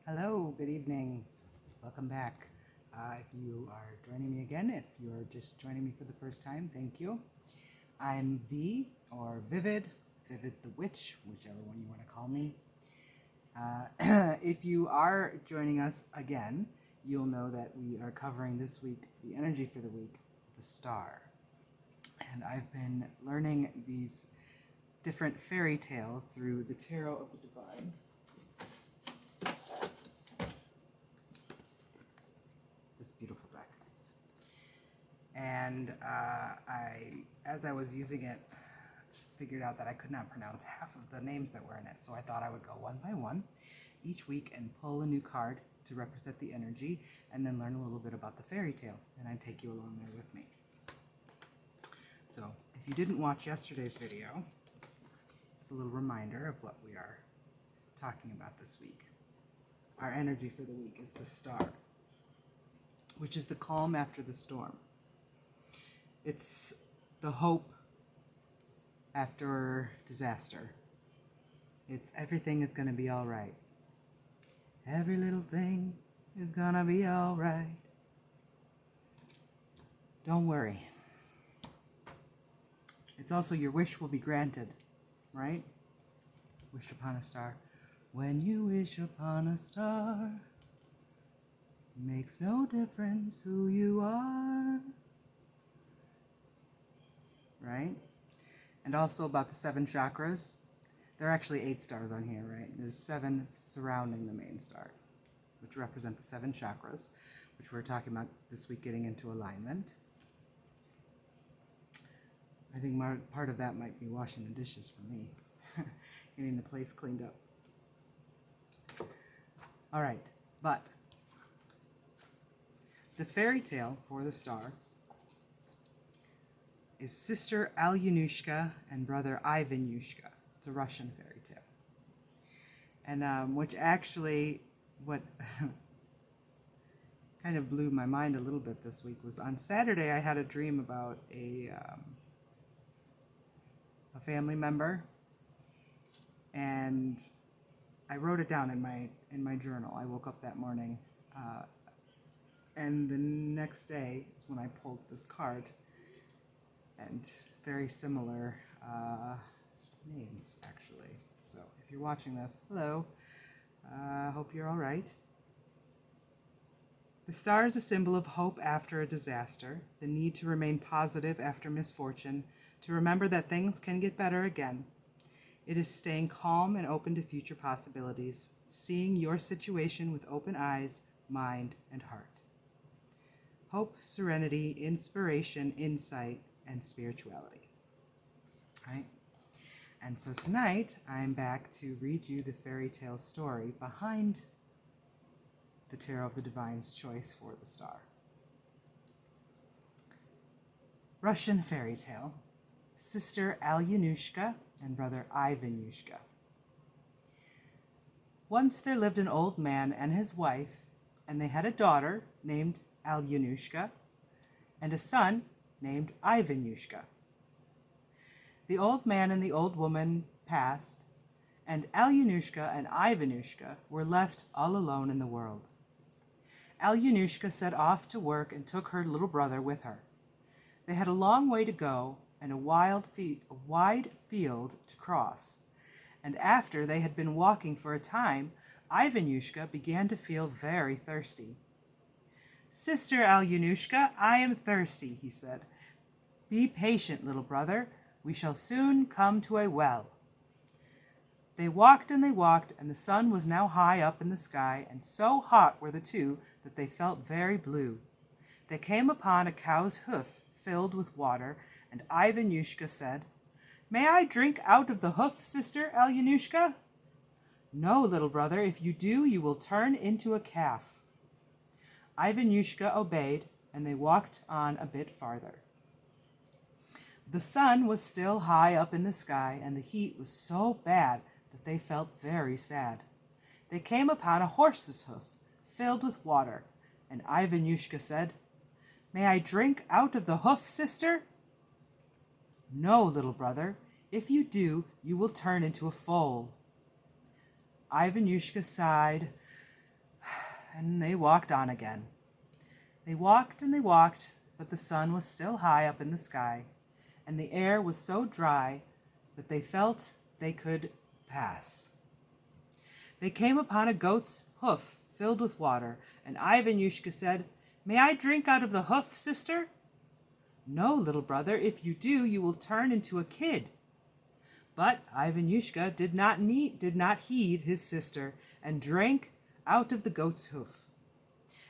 Hello, good evening. Welcome back. If you are joining me again, if you're just joining me for the first time, thank you. I'm V or Vivid the Witch, whichever one you want to call me. If you are joining us again, you'll know that we are covering this week the energy for the week, the star. And I've been learning these different fairy tales through the Tarot of the Divine. This beautiful deck. And as I was using it, figured out that I could not pronounce half of the names that were in it. So I thought I would go one by one each week and pull a new card to represent the energy and then learn a little bit about the fairy tale. And I'd take you along there with me. So if you didn't watch yesterday's video, it's a little reminder of what we are talking about this week. Our energy for the week is the star, which is the calm after the storm. It's the hope after disaster. It's everything is going to be all right. Every little thing is going to be all right. Don't worry. It's also your wish will be granted, right? Wish upon a star. When you wish upon a star, makes no difference who you are. Right? And also about the 7 chakras. There are actually 8 stars on here, right? There's 7 surrounding the main star, which represent the 7 chakras, which we're talking about this week, getting into alignment. I think part of that might be washing the dishes for me, getting the place cleaned up. All right, but the fairy tale for the star is Sister Alyonushka and Brother Ivanushka. It's a Russian fairy tale. And which actually, what kind of blew my mind a little bit this week was on Saturday I had a dream about a family member, and I wrote it down in my journal. I woke up that morning, and the next day is when I pulled this card, and very similar names, actually. So if you're watching this, hello. Hope you're all right. The star is a symbol of hope after a disaster, the need to remain positive after misfortune, to remember that things can get better again. It is staying calm and open to future possibilities, seeing your situation with open eyes, mind, and heart. Hope, serenity, inspiration, insight, and spirituality. Right? And so tonight, I'm back to read you the fairy tale story behind the Tarot of the Divine's choice for the star. Russian fairy tale, Sister Alyonushka and Brother Ivanushka. Once there lived an old man and his wife, and they had a daughter named Alyonushka and a son named Ivanushka. The old man and the old woman passed, and Alyonushka and Ivanushka were left all alone in the world. Alyonushka set off to work and took her little brother with her. They had a long way to go and a wide field to cross, and after they had been walking for a time, Ivanushka began to feel very thirsty. "Sister Alyonushka, I am thirsty," he said. "Be patient, little brother. We shall soon come to a well." They walked, and the sun was now high up in the sky, and so hot were the two that they felt very blue. They came upon a cow's hoof filled with water, and Ivanushka said, "May I drink out of the hoof, Sister Alyonushka?" "No, little brother. If you do, you will turn into a calf." Ivanushka obeyed, and they walked on a bit farther. The sun was still high up in the sky, and the heat was so bad that they felt very sad. They came upon a horse's hoof filled with water, and Ivanushka said, "May I drink out of the hoof, sister?" "No, little brother. If you do, you will turn into a foal." Ivanushka sighed and they walked on again. They walked and they walked, but the sun was still high up in the sky, and the air was so dry that they felt they could pass. They came upon a goat's hoof filled with water, and Ivanushka said, "May I drink out of the hoof, sister?" "No, little brother, if you do, you will turn into a kid." But Ivanushka did not heed his sister, and drank out of the goat's hoof.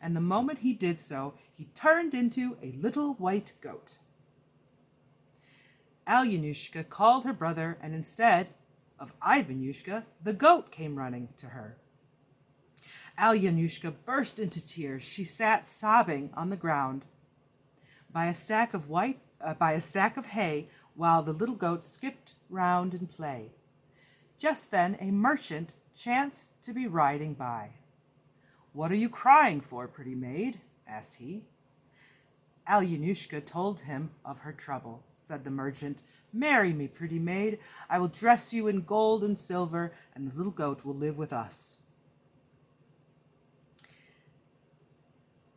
And the moment he did so, he turned into a little white goat. Alyonushka called her brother, and instead of Ivanushka, the goat came running to her. Alyonushka burst into tears. She sat sobbing on the ground by a stack of hay, while the little goat skipped round in play. Just then a merchant chanced to be riding by. "What are you crying for, pretty maid?" asked he. Alyonushka told him of her trouble. Said the merchant, "Marry me, pretty maid. I will dress you in gold and silver, and the little goat will live with us."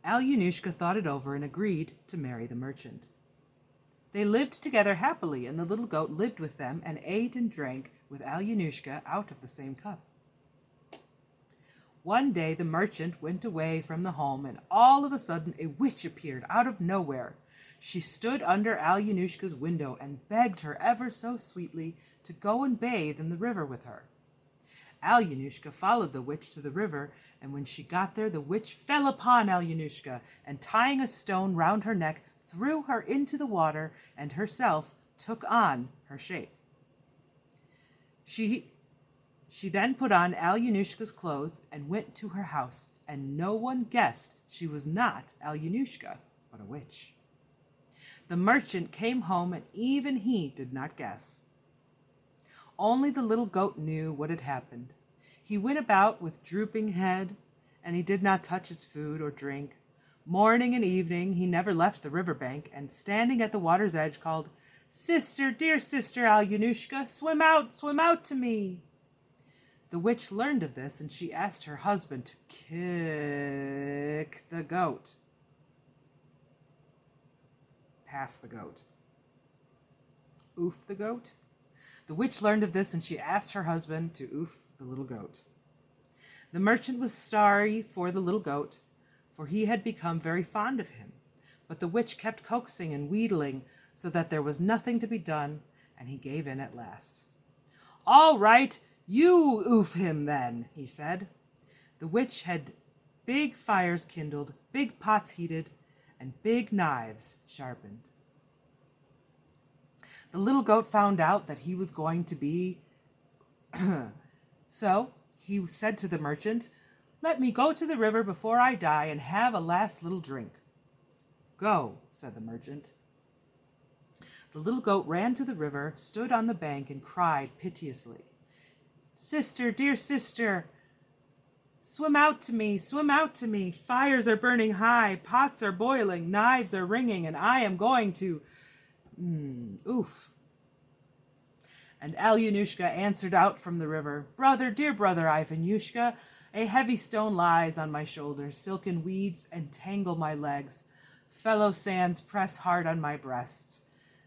Alyonushka thought it over and agreed to marry the merchant. They lived together happily, and the little goat lived with them and ate and drank with Alyonushka out of the same cup. One day the merchant went away from the home, and all of a sudden a witch appeared out of nowhere. She stood under Alyonushka's window and begged her ever so sweetly to go and bathe in the river with her. Alyonushka followed the witch to the river, and when she got there, the witch fell upon Alyonushka, and tying a stone round her neck, threw her into the water, and herself took on her shape. She then put on Alyonushka's clothes and went to her house, and no one guessed she was not Alyonushka, but a witch. The merchant came home, and even he did not guess. Only the little goat knew what had happened. He went about with drooping head, and he did not touch his food or drink. Morning and evening he never left the river bank, and standing at the water's edge called, "Sister, dear sister Alyonushka, swim out to me." The witch learned of this, and she asked her husband to kick the goat. Pass the goat. Oof the goat. The witch learned of this, and she asked her husband to oof the little goat. The merchant was sorry for the little goat, for he had become very fond of him. But the witch kept coaxing and wheedling so that there was nothing to be done, and he gave in at last. "All right, you oof him then," he said. The witch had big fires kindled, big pots heated, and big knives sharpened. The little goat found out that he was going to be so he said to the merchant, "Let me go to the river before I die and have a last little drink." "Go," said the merchant. The little goat ran to the river, stood on the bank, and cried piteously, "Sister, dear sister, swim out to me, swim out to me. Fires are burning high, pots are boiling, knives are ringing, and I am going to oof." And Alyonushka answered out from the river, "Brother, dear brother Ivanushka, a heavy stone lies on my shoulders, silken weeds entangle my legs, fellow sands press hard on my breast."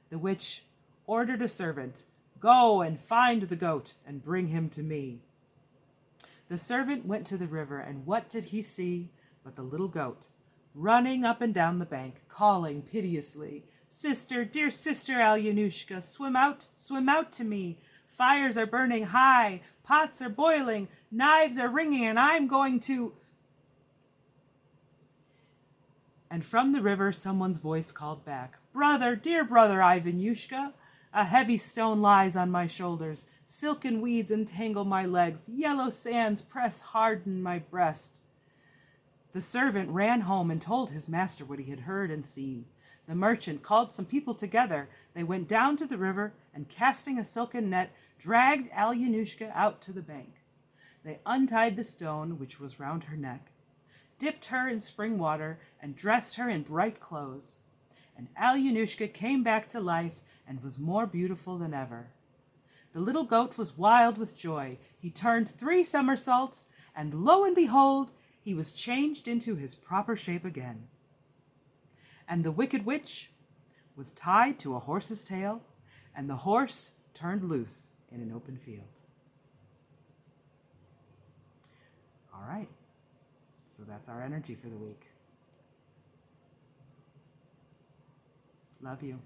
The witch ordered a servant, "Go and find the goat and bring him to me." The servant went to the river, and what did he see but the little goat, running up and down the bank, calling piteously, "Sister, dear sister Alyonushka, swim out to me. Fires are burning high, pots are boiling, knives are ringing, and I'm going to—" And from the river someone's voice called back, "Brother, dear brother Ivanushka, a heavy stone lies on my shoulders, silken weeds entangle my legs, yellow sands press hard in my breast." The servant ran home and told his master what he had heard and seen. The merchant called some people together. They went down to the river, and casting a silken net, dragged Alyonushka out to the bank. They untied the stone which was round her neck, dipped her in spring water, and dressed her in bright clothes. And Alyonushka came back to life and was more beautiful than ever. The little goat was wild with joy. He turned 3 somersaults, and lo and behold, he was changed into his proper shape again. And the wicked witch was tied to a horse's tail, and the horse turned loose in an open field. All right, so that's our energy for the week. Love you.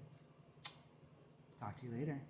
Talk to you later.